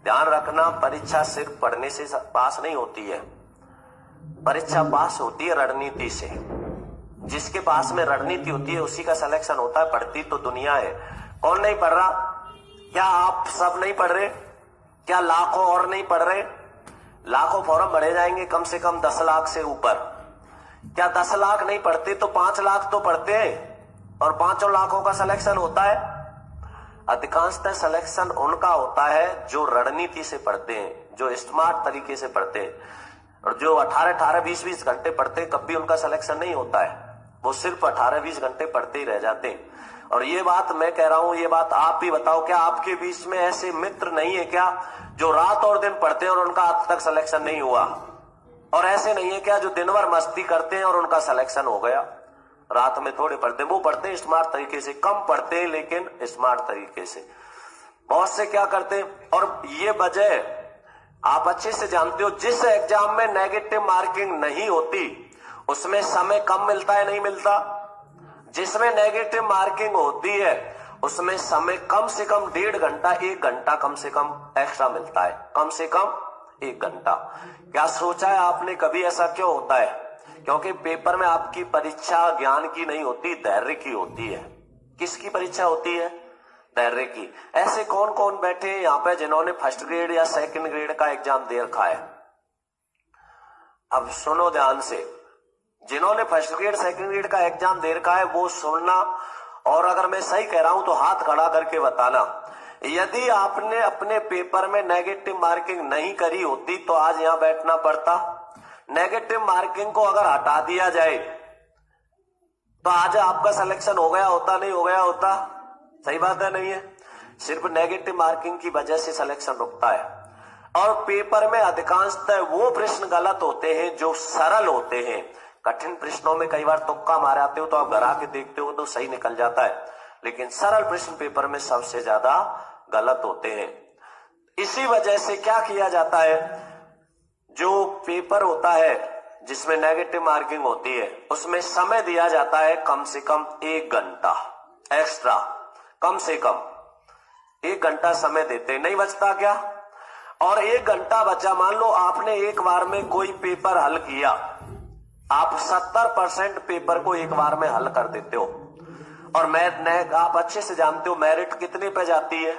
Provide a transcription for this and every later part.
ध्यान रखना, परीक्षा सिर्फ पढ़ने से पास नहीं होती है, परीक्षा पास होती है रणनीति से। जिसके पास में रणनीति होती है उसी का सिलेक्शन होता है। पढ़ती तो दुनिया है, कौन नहीं पढ़ रहा? क्या आप सब नहीं पढ़ रहे? क्या लाखों और नहीं पढ़ रहे? लाखों फॉर्म भरे जाएंगे, कम से कम 10 लाख से ऊपर। क्या 10 लाख नहीं पढ़ते तो 5 लाख तो पढ़ते हैं, और 5 लाखों का सिलेक्शन होता है। अधिकांशतः सिलेक्शन उनका होता है जो रणनीति से पढ़ते हैं, जो स्मार्ट तरीके से पढ़ते हैं। और जो 18-18, 20-20 घंटे पढ़ते हैं, कभी उनका सिलेक्शन नहीं होता है। वो सिर्फ 18-20 घंटे पढ़ते ही रह जाते हैं। और ये बात मैं कह रहा हूं, ये बात आप भी बताओ, क्या आपके बीच में ऐसे मित्र नहीं है क्या जो रात और दिन पढ़ते हैं और उनका आज तक सिलेक्शन नहीं हुआ? और ऐसे नहीं है क्या जो दिन भर मस्ती करते हैं और उनका सिलेक्शन हो गया? रात में थोड़े पढ़ते हैं, वो पढ़ते हैं स्मार्ट तरीके से, कम पढ़ते हैं लेकिन स्मार्ट तरीके से। बहुत से क्या करते हैं, और ये वजह आप अच्छे से जानते हो, जिस एग्जाम में नेगेटिव मार्किंग नहीं होती उसमें समय कम मिलता है, नहीं मिलता? जिसमें नेगेटिव मार्किंग होती है उसमें समय कम से कम 1.5 घंटा, 1 घंटा कम से कम एक्स्ट्रा मिलता है, कम से कम 1 घंटा। क्या सोचा है आपने कभी ऐसा क्यों होता है? क्योंकि पेपर में आपकी परीक्षा ज्ञान की नहीं होती, धैर्य की होती है। किसकी परीक्षा होती है? धैर्य की। ऐसे कौन कौन बैठे हैं यहाँ पे जिन्होंने फर्स्ट ग्रेड या सेकंड ग्रेड का एग्जाम दे रखा है? अब सुनो ध्यान से, जिन्होंने फर्स्ट ग्रेड सेकंड ग्रेड का एग्जाम दे रखा है वो सुनना, और अगर मैं सही कह रहा हूं तो हाथ खड़ा करके बताना। यदि आपने अपने पेपर में नेगेटिव मार्किंग नहीं करी होती तो आज यहां बैठना पड़ता। नेगेटिव मार्किंग को अगर हटा दिया जाए तो आज आपका सिलेक्शन हो गया होता, नहीं हो गया होता? सही बात है, नहीं है? सिर्फ नेगेटिव मार्किंग की वजह से सिलेक्शन रुकता है। और पेपर में अधिकांशतः वो प्रश्न गलत होते हैं जो सरल होते हैं। कठिन प्रश्नों में कई बार तुक्का मार आते हो तो आप घर आके देखते हो तो सही निकल जाता है, लेकिन सरल प्रश्न पेपर में सबसे ज्यादा गलत होते हैं। इसी वजह से क्या किया जाता है, जो पेपर होता है जिसमें नेगेटिव मार्किंग होती है उसमें समय दिया जाता है कम से कम 1 घंटा एक्स्ट्रा, कम से कम 1 घंटा समय देते, नहीं बचता क्या? और 1 घंटा बचा, मान लो आपने एक बार में कोई पेपर हल किया, आप 70% पेपर को एक बार में हल कर देते हो। और आप अच्छे से जानते हो मेरिट कितने पे जाती है?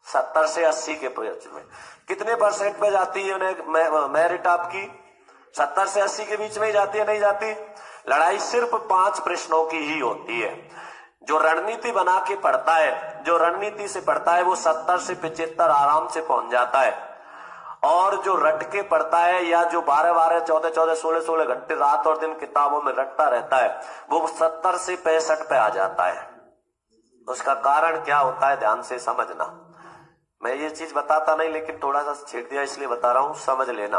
70 से 80 के पेज में कितने परसेंट पे जाती है मेरिट आपकी? 70 से 80 के बीच में ही जाती है, नहीं जाती? लड़ाई सिर्फ 5 प्रश्नों की ही होती है। जो रणनीति बना के पढ़ता है, जो रणनीति से पढ़ता है वो 70 से 75 आराम से पहुंच जाता है। और जो रट के पढ़ता है या जो 12-12, 14-14, 16-16 घंटे रात और दिन किताबों में रटता रहता है वो 70 से 65 पे आ जाता है। उसका कारण क्या होता है, ध्यान से समझना। मैं ये चीज बताता नहीं लेकिन थोड़ा सा छेड़ दिया इसलिए बता रहा हूं, समझ लेना।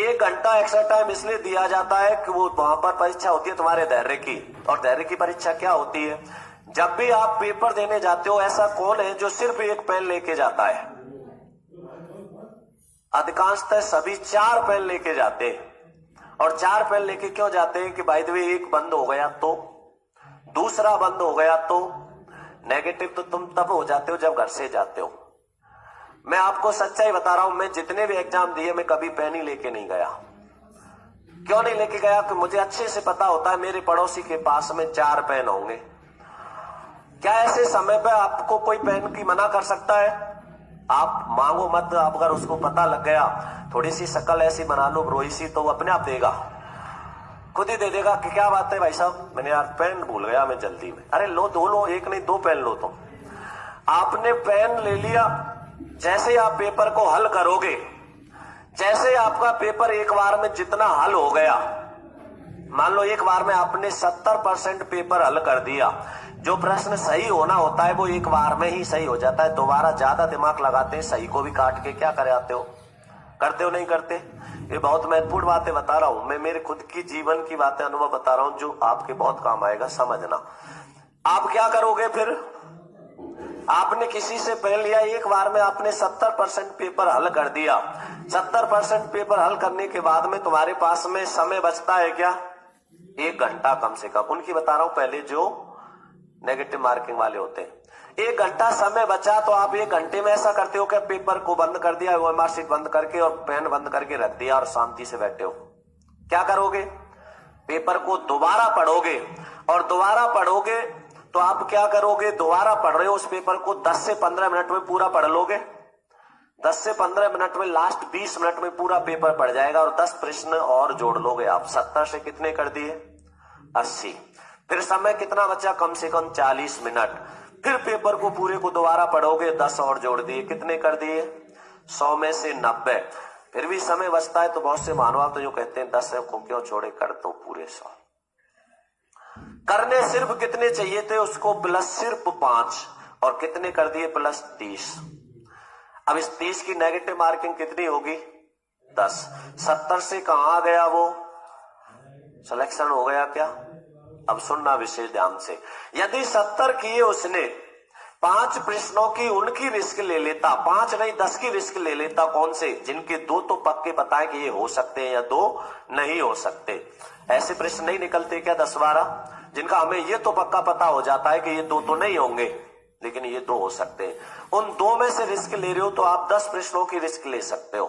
1 घंटा एक्स्ट्रा टाइम इसलिए दिया जाता है कि वो वहां पर परीक्षा होती है तुम्हारे धैर्य की। और धैर्य की परीक्षा क्या होती है? जब भी आप पेपर देने जाते हो, ऐसा कौन है जो सिर्फ 1 पेन लेके जाता है? अधिकांशतः सभी 4 पेन लेके जाते हैं। और 4 पेन लेके क्यों जाते हैं कि बाय द वे एक बंद हो गया तो, दूसरा बंद हो गया तो। नेगेटिव तो तुम तब हो जाते हो जब घर से जाते हो। मैं आपको सच्चाई बता रहा हूं, मैं जितने भी एग्जाम दिए मैं कभी पेन ही लेके नहीं गया। क्यों नहीं लेके गया? कि मुझे अच्छे से पता होता है मेरे पड़ोसी के पास में 4 पेन होंगे। क्या ऐसे समय पे आपको कोई पेन की मना कर सकता है? आप मांगो मत, आप अगर उसको पता लग गया, थोड़ी सी शक्ल ऐसी बना लो रोई सी, तो वो अपने आप देगा, खुद ही दे देगा कि क्या बात है भाई साहब, मैंने यार पेन भूल गया मैं जल्दी में। अरे लो, 2 लो, 1 नहीं 2 पेन लो। तुम आपने पेन ले लिया, जैसे आप पेपर को हल करोगे, जैसे आपका पेपर एक बार में जितना हल हो गया, मान लो एक बार में आपने 70% पेपर हल कर दिया, जो प्रश्न सही होना होता है वो एक बार में ही सही हो जाता है। दोबारा ज्यादा दिमाग लगाते हैं, सही को भी काट के क्या कराते हो? करते हो नहीं करते? ये बहुत महत्वपूर्ण बातें बता रहा हूं मैं, मेरे खुद की जीवन की बातें, अनुभव बता रहा हूं जो आपके बहुत काम आएगा, समझना। आप क्या करोगे फिर? आपने किसी से पेन लिया, एक बार में आपने 70% पेपर हल कर दिया। 70% पेपर हल करने के बाद में तुम्हारे पास में समय बचता है क्या? 1 घंटा कम से कम। उनकी बता रहा हूं पहले जो नेगेटिव मार्किंग वाले होते हैं। 1 घंटा समय बचा तो आप 1 घंटे में ऐसा करते हो कि पेपर को बंद कर दिया, ओएमआर शीट बंद करके और पेन बंद करके रख दिया और शांति से बैठे हो। क्या करोगे? पेपर को दोबारा पढ़ोगे, और दोबारा पढ़ोगे तो आप क्या करोगे? दोबारा पढ़ रहे हो उस पेपर को 10 से 15 मिनट में पूरा पढ़ लोगे। 10 से 15 मिनट में, लास्ट 20 मिनट में पूरा पेपर पढ़ जाएगा और 10 प्रश्न और जोड़ लोगे आप। 70 से कितने कर दिए? 80। फिर समय कितना बचा? कम से कम 40 मिनट। फिर पेपर को पूरे को दोबारा पढ़ोगे, 10 और जोड़ दिए, कितने कर दिए? 100 में से 90। फिर भी समय बचता है तो बहुत से मानव तो यूं कहते हैं 10 को क्यों छोड़े, कर दो पूरे 100। करने सिर्फ कितने चाहिए थे उसको? प्लस सिर्फ 5, और कितने कर दिए? प्लस 30। अब इस 30 की नेगेटिव मार्किंग कितनी होगी? 10। 70 से कहां आ गया वो? सिलेक्शन हो गया क्या? अब सुनना विशेष ध्यान से। यदि 70 किए उसने, 5 प्रश्नों की उनकी रिस्क ले लेता, 5 नहीं 10 की रिस्क ले लेता। कौन से? जिनके 2 तो पक्के पता है कि ये हो सकते हैं या 2 नहीं हो सकते। ऐसे प्रश्न नहीं निकलते क्या 10-12, जिनका हमें ये तो पक्का पता हो जाता है कि ये 2 तो नहीं होंगे लेकिन ये 2 हो सकते हैं। उन 2 में से रिस्क ले रहे हो तो आप 10 प्रश्नों की रिस्क ले सकते हो,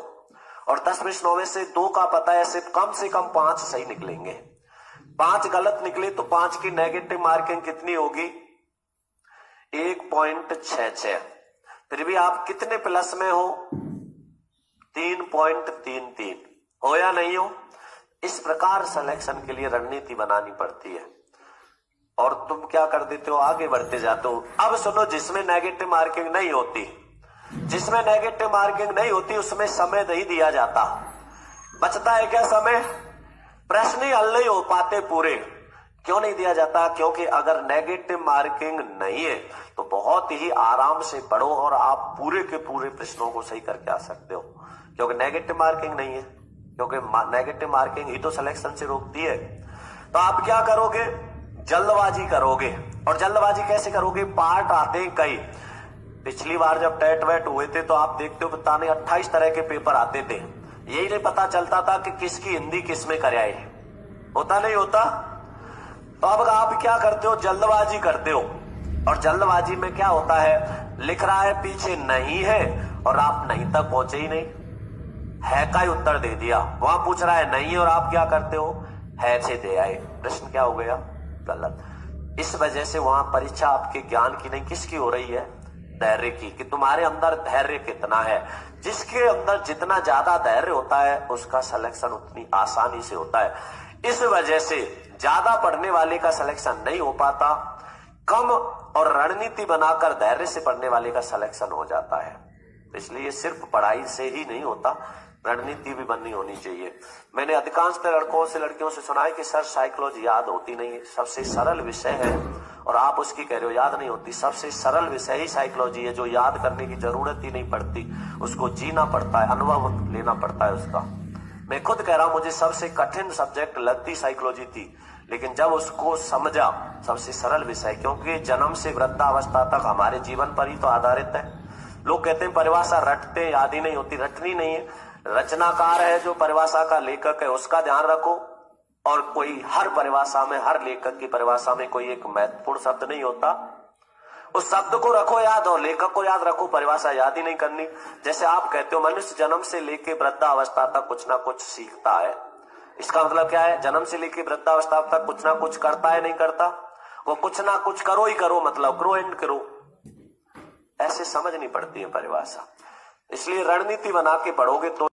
और 10 प्रश्नों में से 2 का पता है, सिर्फ कम से कम 5 सही निकलेंगे। 5 गलत निकले तो 5 की नेगेटिव मार्किंग कितनी होगी? 1.66। फिर भी आप कितने प्लस में हो? 3.33 हो या नहीं हो? इस प्रकार सिलेक्शन के लिए रणनीति बनानी पड़ती है, और तुम क्या कर देते हो? आगे बढ़ते जाते हो। अब सुनो, जिसमें नेगेटिव मार्किंग नहीं होती, जिसमें नेगेटिव मार्किंग नहीं होती उसमें समय नहीं दिया जाता। बचता है क्या समय? प्रश्न ही हल नहीं हो पाते पूरे। क्यों नहीं दिया जाता? क्योंकि अगर नेगेटिव मार्किंग नहीं है तो बहुत ही आराम से पढ़ो और आप पूरे के पूरे प्रश्नों को सही करके आ सकते हो, क्योंकि नेगेटिव मार्किंग नहीं है। क्योंकि नेगेटिव मार्किंग ही तो सिलेक्शन से रोकती है। तो आप क्या करोगे? जल्दबाजी करोगे। और जल्दबाजी कैसे करोगे? पार्ट आते हैं कई। पिछली बार जब टेट वेट हुए थे तो आप देखते हो बताने 28 तरह के पेपर आते थे, यही नहीं पता चलता था कि किसकी हिंदी किस में कराए। होता नहीं होता? तो अब आप क्या करते हो? जल्दबाजी करते हो, और जल्दबाजी में क्या होता है? लिख रहा है पीछे नहीं है और आप नहीं तक पहुंचे ही नहीं, है का ही उत्तर दे दिया। वहां पूछ रहा है नहीं और आप क्या करते हो? है से दे आए। प्रश्न क्या हो गया? गलत। इस वजह से वहां परीक्षा आपके ज्ञान की नहीं, किसकी हो रही है? धैर्य की, कि तुम्हारे अंदर धैर्य कितना है। जिसके अंदर जितना ज्यादा धैर्य होता है उसका सिलेक्शन उतनी आसानी से होता है। इस वजह से ज्यादा पढ़ने वाले का सिलेक्शन नहीं हो पाता, कम और रणनीति बनाकर धैर्य से पढ़ने वाले का सिलेक्शन हो जाता है। इसलिए सिर्फ पढ़ाई से ही नहीं होता, रणनीति भी बननी होनी चाहिए। मैंने अधिकांश लड़कों से लड़कियों से सुना है कि सर साइकोलॉजी याद होती नहीं है, सबसे सरल विषय है, और आप उसकी कह रहे हो याद नहीं होती। सबसे सरल विषय ही साइकोलॉजी है, जो याद करने की जरूरत ही नहीं पड़ती, उसको जीना पड़ता है, अनुभव लेना पड़ता है उसका। मैं खुद कह रहा हूं मुझे सबसे कठिन सब्जेक्ट लगती साइकोलॉजी थी, लेकिन जब उसको समझा सबसे सरल विषय, क्योंकि जन्म से वृद्धावस्था तक हमारे जीवन पर ही तो आधारित है। लोग कहते हैं परिभाषा रटते, याद ही नहीं होती। रटनी नहीं है, रचनाकार है जो परिभाषा का लेखक है उसका ध्यान रखो, और कोई हर परिभाषा में, हर लेखक की परिभाषा में कोई एक महत्वपूर्ण शब्द नहीं होता, उस शब्द को रखो याद और लेखक को याद रखो, परिभाषा याद ही नहीं करनी। जैसे आप कहते हो मनुष्य जन्म से लेके वृद्धावस्था तक कुछ ना कुछ सीखता है, इसका मतलब क्या है? जन्म से लेके वृद्धावस्था तक कुछ ना कुछ करता है, नहीं करता? वो कुछ ना कुछ करो ही करो, मतलब ग्रो एंड करो, ऐसे समझनी पड़ती है परिभाषा। इसलिए रणनीति बना के पढ़ोगे तो